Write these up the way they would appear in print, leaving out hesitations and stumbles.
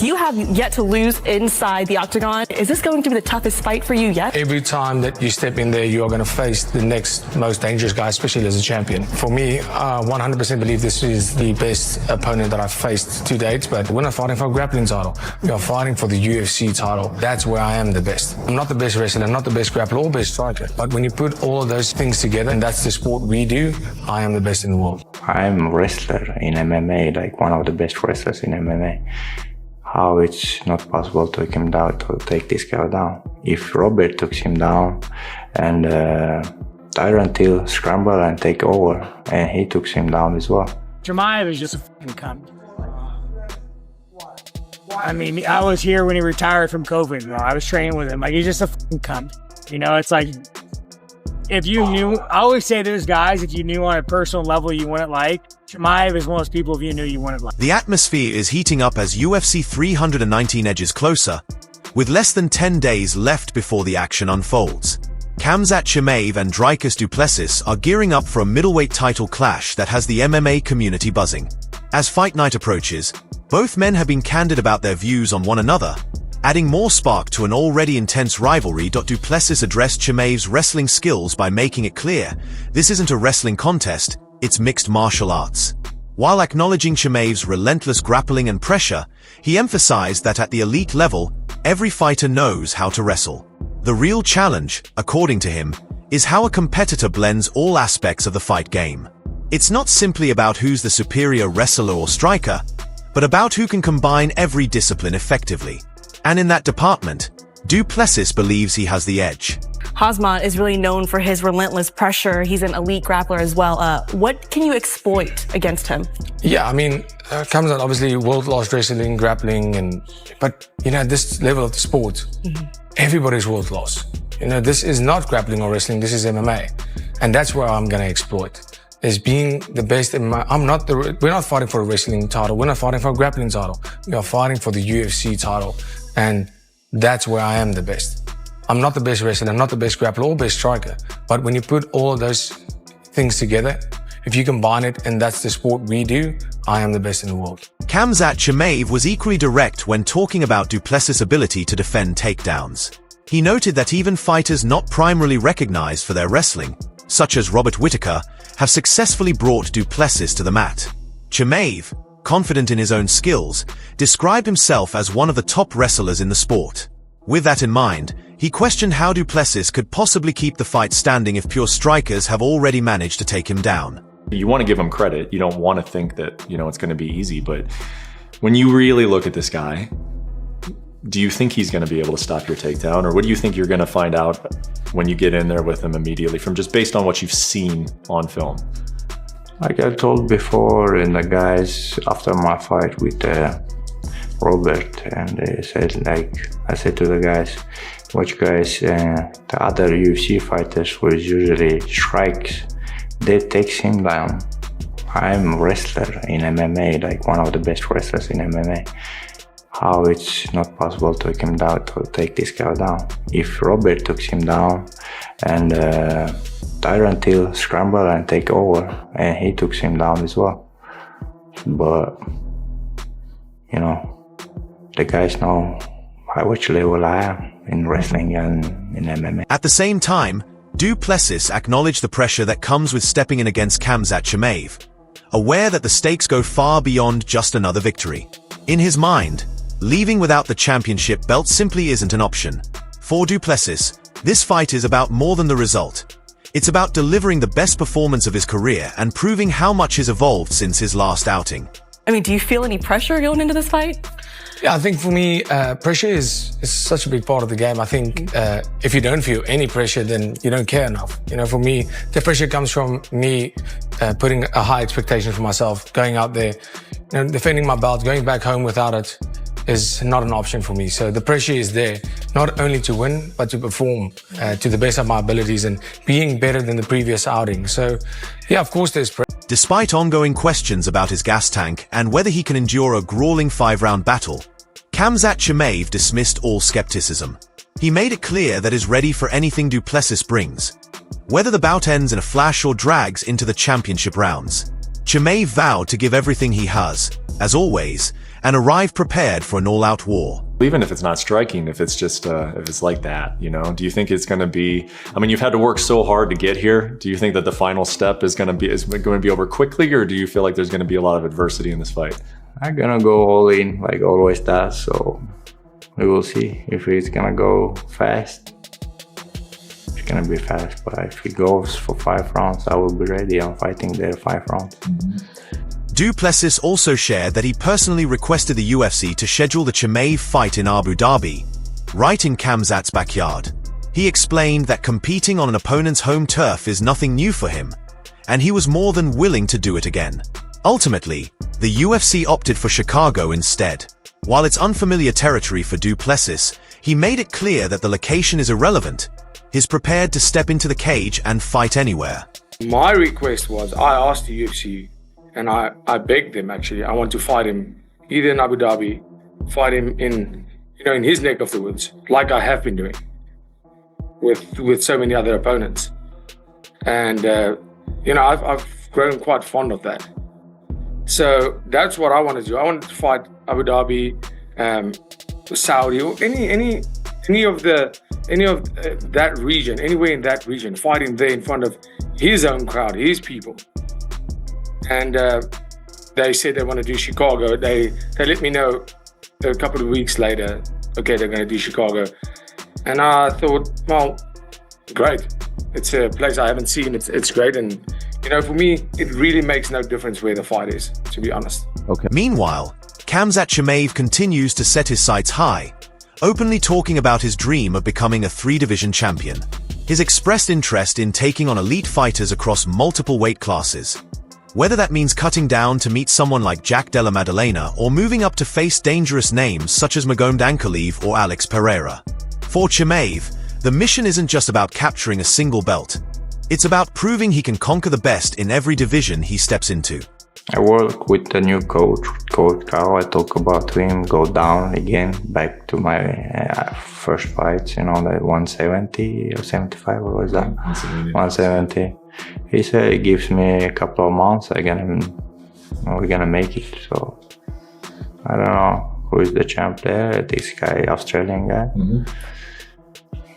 You have yet to lose inside the octagon. Is this going to be the toughest fight for you yet? Every time that you step in there, you are going to face the next most dangerous guy, especially as a champion. For me, I 100% believe this is the best opponent that I've faced to date, but we're not fighting for a grappling title. We are fighting for the UFC title. That's where I am the best. I'm not the best wrestler, I'm not the best grappler or best striker, but when you put all of those things together, and that's the sport we do, I am the best in the world. I'm a wrestler in MMA, like one of the best wrestlers in MMA. How it's not possible to take him down, to take this guy down. If Robert took him down and Tyrant Till scramble and take over, and he took him down as well. Chimaev is just a fucking cunt. I mean, I was here when he retired from COVID, bro. I was training with him. Like, he's just a fucking cunt. You know, it's like, if you knew, I always say there's guys, if you knew on a personal level you wouldn't like, Chimaev is one of those people if you knew you wouldn't like. The atmosphere is heating up as UFC 319 edges closer, with less than 10 days left before the action unfolds. Hamzat Chimaev and Dricus du Plessis are gearing up for a middleweight title clash that has the MMA community buzzing. As fight night approaches, both men have been candid about their views on one another, adding more spark to an already intense rivalry. Du Plessis addressed Chimaev's wrestling skills by making it clear, this isn't a wrestling contest, it's mixed martial arts. While acknowledging Chimaev's relentless grappling and pressure, he emphasized that at the elite level, every fighter knows how to wrestle. The real challenge, according to him, is how a competitor blends all aspects of the fight game. It's not simply about who's the superior wrestler or striker, but about who can combine every discipline effectively. And in that department, du Plessis believes he has the edge. Hamzat is really known for his relentless pressure. He's an elite grappler as well. What can you exploit against him? Yeah, I mean, Hamzat obviously world-class wrestling, grappling, but you know, this level of the sport, everybody's world-class. You know, this is not grappling or wrestling, this is MMA. And that's where I'm going to exploit, is being the best in my, we're not fighting for a wrestling title, we're not fighting for a grappling title. We are fighting for the UFC title. And that's where I am the best. I'm not the best wrestler, I'm not the best grappler or best striker. But when you put all of those things together, if you combine it and that's the sport we do, I am the best in the world. Hamzat Chimaev was equally direct when talking about du Plessis' ability to defend takedowns. He noted that even fighters not primarily recognized for their wrestling, such as Robert Whittaker, have successfully brought du Plessis to the mat. Chimaev, confident in his own skills, described himself as one of the top wrestlers in the sport. With that in mind, he questioned how du Plessis could possibly keep the fight standing if pure strikers have already managed to take him down. You want to give him credit. You don't want to think that, you know, it's going to be easy, but when you really look at this guy, do you think he's going to be able to stop your takedown, or what do you think you're going to find out when you get in there with him immediately, from just based on what you've seen on film? Like I told before, and the guys after my fight with Robert, and they said, like, I said to the guys, watch guys, the other UFC fighters who usually strikes, they take him down. I'm a wrestler in MMA, like one of the best wrestlers in MMA. How it's not possible to take him down, to take this guy down. If Robert took him down and Tyrant Till scramble and take over, and he took him down as well. But, you know, the guys know at which level I am in wrestling and in MMA. At the same time, du Plessis acknowledged the pressure that comes with stepping in against Hamzat Chimaev, aware that the stakes go far beyond just another victory. In his mind, leaving without the championship belt simply isn't an option. For du Plessis, this fight is about more than the result. It's about delivering the best performance of his career and proving how much has evolved since his last outing. I mean, do you feel any pressure going into this fight? Yeah, I think for me, pressure is such a big part of the game. I think if you don't feel any pressure, then you don't care enough. You know, for me, the pressure comes from me putting a high expectation for myself, going out there, you know, defending my belt, going back home without it is not an option for me. So the pressure is there, not only to win, but to perform to the best of my abilities and being better than the previous outing. So yeah, of course there's pressure. Despite ongoing questions about his gas tank and whether he can endure a grueling 5-round battle, Hamzat Chimaev dismissed all skepticism. He made it clear that he's ready for anything du Plessis brings, whether the bout ends in a flash or drags into the championship rounds. Chimaev vowed to give everything he has, as always, and arrive prepared for an all-out war. Even if it's not striking, if it's just if it's like that, you know, do you think it's going to be? I mean, you've had to work so hard to get here. Do you think that the final step is going to be over quickly, or do you feel like there's going to be a lot of adversity in this fight? I'm gonna go all in, like always does. So we will see if it's gonna go fast. It's gonna be fast, but if it goes for 5 rounds, I will be ready. I'm fighting there 5 rounds. Du Plessis also shared that he personally requested the UFC to schedule the Chimaev fight in Abu Dhabi, right in Hamzat's backyard. He explained that competing on an opponent's home turf is nothing new for him, and he was more than willing to do it again. Ultimately, the UFC opted for Chicago instead. While it's unfamiliar territory for Du Plessis, he made it clear that the location is irrelevant. He's prepared to step into the cage and fight anywhere. My request was, I asked the UFC, and I begged them actually, I want to fight him either in Abu Dhabi, fight him in his neck of the woods, like I have been doing with so many other opponents. And I've grown quite fond of that. So that's what I want to do. I want to fight Abu Dhabi, Saudi, or any of that region, anywhere in that region, fighting there in front of his own crowd, his people. And they said they want to do Chicago. They let me know a couple of weeks later, okay, they're going to do Chicago. And I thought, well, great. It's a place I haven't seen. It's great. And, for me, it really makes no difference where the fight is, to be honest. Okay. Meanwhile, Hamzat Chimaev continues to set his sights high, openly talking about his dream of becoming a 3-division champion. His expressed interest in taking on elite fighters across multiple weight classes. Whether that means cutting down to meet someone like Jack Della Maddalena or moving up to face dangerous names such as Magomed Ankalaev or Alex Pereira. For Chimaev, the mission isn't just about capturing a single belt. It's about proving he can conquer the best in every division he steps into. I work with the new coach, Coach Carl. I talk about him, go down again, back to my first fights, like 170 or 75, what was that? 170. He said it gives me a couple of months, we're gonna make it. So I don't know who is the champ there, this guy, Australian guy.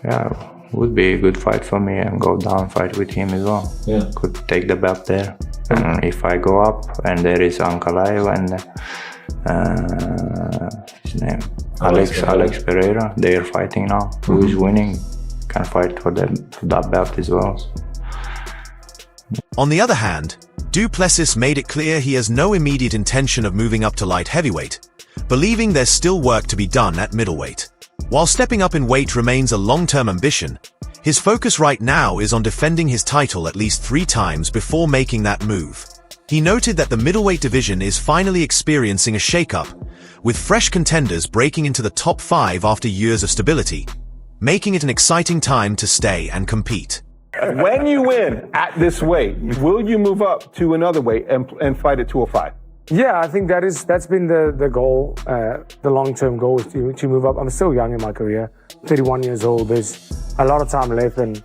Yeah, would be a good fight for me and go down fight with him as well. Yeah. Could take the belt there. And if I go up and there is Ankalaev and his name, Alex Pereira, they are fighting now. Who is winning can fight for that belt as well. On the other hand, Du Plessis made it clear he has no immediate intention of moving up to light heavyweight, believing there's still work to be done at middleweight. While stepping up in weight remains a long-term ambition, his focus right now is on defending his title at least 3 times before making that move. He noted that the middleweight division is finally experiencing a shakeup, with fresh contenders breaking into the top 5 after years of stability, making it an exciting time to stay and compete. When you win at this weight, will you move up to another weight and fight at 205? Yeah, I think that's been the goal, the long-term goal is to move up. I'm still young in my career, 31 years old. There's a lot of time left, and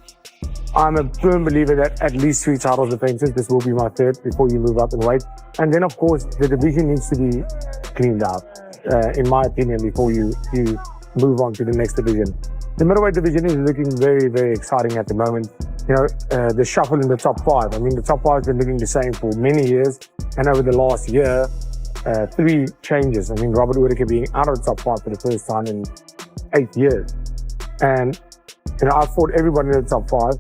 I'm a firm believer that at least 3 title defenses. This will be my 3rd before you move up in weight. And then, of course, the division needs to be cleaned out, in my opinion, before you move on to the next division. The middleweight division is looking very, very exciting at the moment. The shuffle in the top 5. I mean, the top 5 has been looking the same for many years. And over the last year, 3 changes. I mean, Robert Whittaker being out of the top 5 for the first time in 8 years. And, I fought everybody in the top 5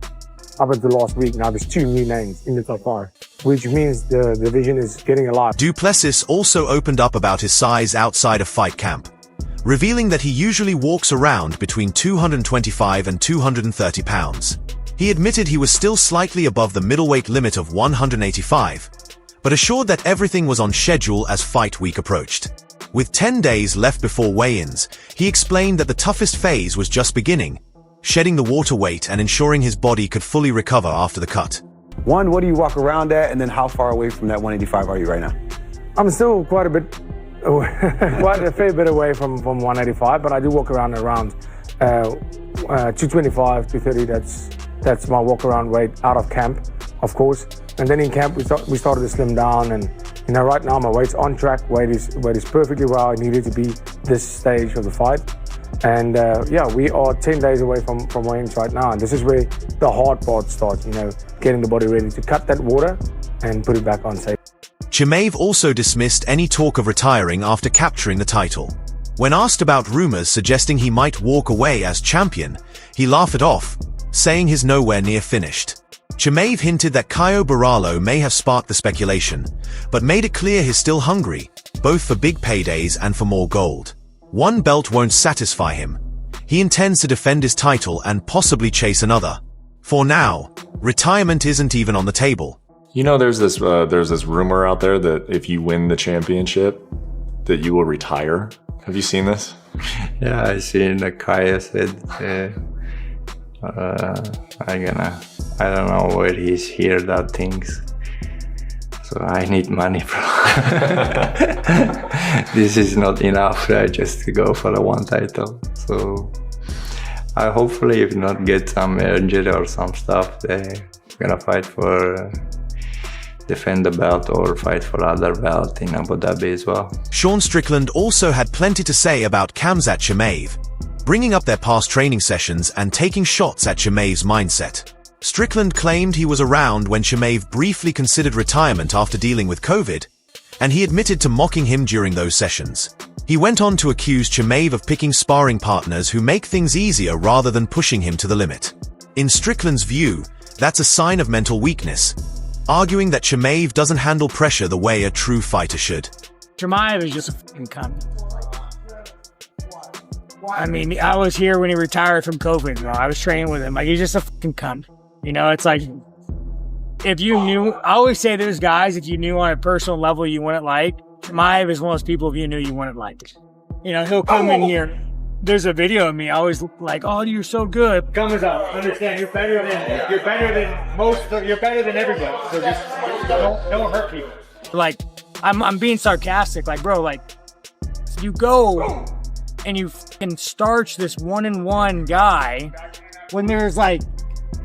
up until last week. Now there's 2 new names in the top 5, which means the division is getting alive. Du Plessis also opened up about his size outside of fight camp, revealing that he usually walks around between 225 and 230 pounds. He admitted he was still slightly above the middleweight limit of 185, but assured that everything was on schedule as fight week approached. With 10 days left before weigh-ins, he explained that the toughest phase was just beginning, shedding the water weight and ensuring his body could fully recover after the cut. One, what do you walk around at, and then how far away from that 185 are you right now? I'm still quite a fair bit away from 185, but I do walk around 225, 230. That's my walk around weight out of camp. of course. And then in camp, we started to slim down, and right now my weight's on track. Weight is perfectly where I needed to be this stage of the fight. And we are 10 days away from weigh-ins right now, and this is where the hard part starts. Getting the body ready to cut that water and put it back on safe. Chimaev also dismissed any talk of retiring after capturing the title. When asked about rumors suggesting he might walk away as champion, he laughed it off, saying he's nowhere near finished. Chimaev hinted that Caio Borralho may have sparked the speculation, but made it clear he's still hungry, both for big paydays and for more gold. One belt won't satisfy him. He intends to defend his title and possibly chase another. For now, retirement isn't even on the table. There's this rumor out there that if you win the championship, that you will retire. Have you seen this? Yeah, I seen the Caio said, I don't know where he's heard that things. So I need money, bro. This is not enough, right? Just to go for the one title. So I hopefully, if not get some injury or some stuff, they're gonna fight for defend the belt or fight for other belt in Abu Dhabi as well. Sean Strickland also had plenty to say about Hamzat Chimaev, bringing up their past training sessions and taking shots at Chimaev's mindset. Strickland claimed he was around when Chimaev briefly considered retirement after dealing with COVID, and he admitted to mocking him during those sessions. He went on to accuse Chimaev of picking sparring partners who make things easier rather than pushing him to the limit. In Strickland's view, that's a sign of mental weakness, arguing that Chimaev doesn't handle pressure the way a true fighter should. Chimaev is just a fucking cunt. I mean, I was here when he retired from COVID, bro. I was training with him. Like, he's just a fucking cunt. It's like, if you knew, I always say there's guys, if you knew on a personal level you wouldn't like, Chimaev is one of those people if you knew you wouldn't like. He'll come in here. There's a video of me, I always like, oh, you're so good. Comes out, understand, you're better than everybody. So just don't hurt people. Like, I'm being sarcastic, like, bro, like, you go and you fucking starch this 1-on-1 guy when there's like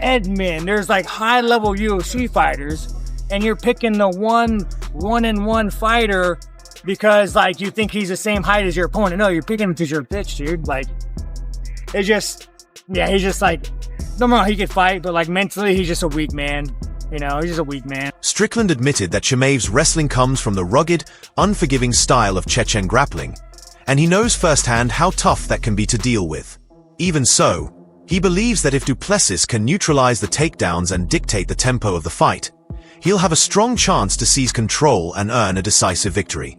Edmund, there's like high-level UFC fighters, and you're picking the one-on-one fighter because like you think he's the same height as your opponent. No, you're picking him because you're a bitch, dude. Like, it's just, yeah, he's just like, no, he could fight, but like mentally, he's just a weak man. He's just a weak man. Strickland admitted that Chimaev's wrestling comes from the rugged, unforgiving style of Chechen grappling, and he knows firsthand how tough that can be to deal with. Even so, he believes that if Du Plessis can neutralize the takedowns and dictate the tempo of the fight, he'll have a strong chance to seize control and earn a decisive victory.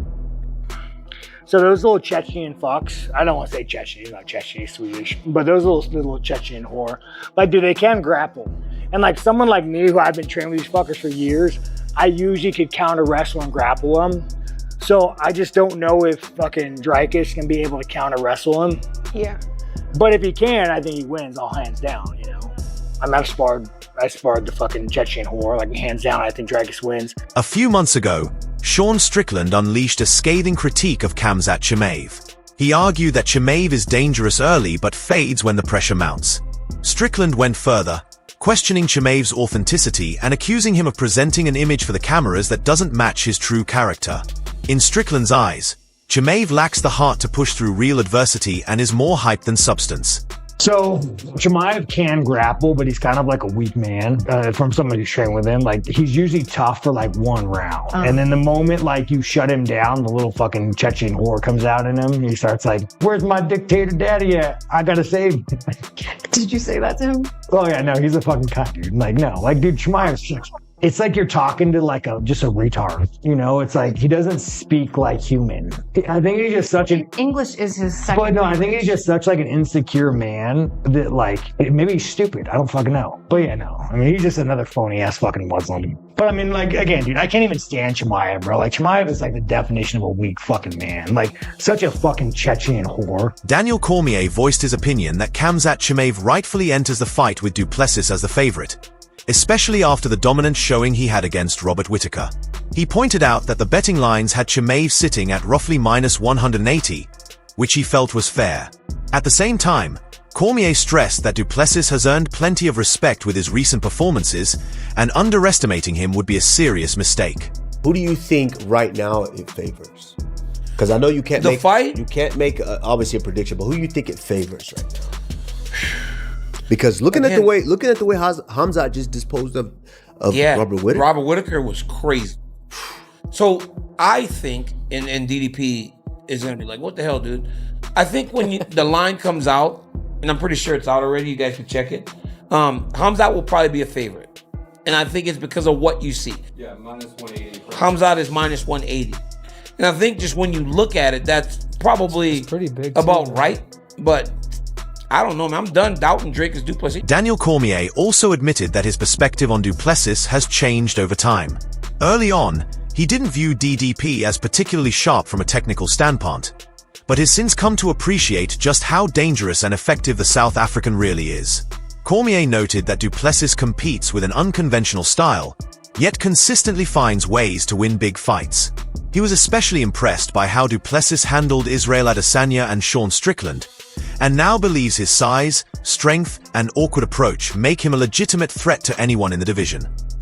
So those little Chechen fucks, I don't want to say Chechen, he's not Chechen, he's Swedish, but those little Chechen whore, like, dude, they can grapple. And like someone like me, who I've been training with these fuckers for years, I usually could counter wrestle and grapple them. So I just don't know if fucking Dricus can be able to counter wrestle him. Yeah. But if he can, I think he wins all hands down, I mean, I sparred the fucking Chechen whore, like, hands down, I think Dricus wins. A few months ago, Sean Strickland unleashed a scathing critique of Hamzat Chimaev. He argued that Chimaev is dangerous early but fades when the pressure mounts. Strickland went further, questioning Chimaev's authenticity and accusing him of presenting an image for the cameras that doesn't match his true character. In Strickland's eyes, Chimaev lacks the heart to push through real adversity and is more hype than substance. So Chimaev can grapple, but he's kind of like a weak man from somebody who's trained with him. Like, he's usually tough for like one round. And then the moment like you shut him down, the little fucking Chechen whore comes out in him. He starts like, where's my dictator daddy at? I gotta save him. Did you say that to him? Oh yeah, no, he's a fucking cunt, dude. Like, no, like, dude, Chimaev's it's like you're talking to like just a retard, It's like he doesn't speak like human. I think he's just such an English is his second. But no, I think he's just such like an insecure man that like maybe he's stupid. I don't fucking know. But yeah, no. I mean, he's just another phony ass fucking Muslim. But I mean, like, again, dude, I can't even stand Chimaev, bro. Like, Chimaev is like the definition of a weak fucking man. Like, such a fucking Chechen whore. Daniel Cormier voiced his opinion that Hamzat Chimaev rightfully enters the fight with Du Plessis as the favorite, especially after the dominant showing he had against Robert Whittaker. He pointed out that the betting lines had Chimaev sitting at roughly -180, which he felt was fair. At the same time, Cormier stressed that Duplessis has earned plenty of respect with his recent performances, and underestimating him would be a serious mistake. Who do you think right now it favors? Because I know you can't make obviously a prediction, but who do you think it favors right now? Because looking at the way Hamzat just disposed of Robert Whittaker. Robert Whittaker was crazy. So I think, and DDP is gonna be like, what the hell, dude? I think when the line comes out, and I'm pretty sure it's out already, you guys can check it. Hamzat will probably be a favorite. And I think it's because of what you see. Yeah, minus 180. Hamzat is minus 180. And I think just when you look at it, that's probably pretty big about right. But I don't know, man. I'm done doubting Dricus Duplessis. Daniel Cormier also admitted that his perspective on Duplessis has changed over time. Early on, he didn't view DDP as particularly sharp from a technical standpoint, but has since come to appreciate just how dangerous and effective the South African really is. Cormier noted that Duplessis competes with an unconventional style, yet consistently finds ways to win big fights. He was especially impressed by how Duplessis handled Israel Adesanya and Sean Strickland, and now believes his size, strength, and awkward approach make him a legitimate threat to anyone in the division.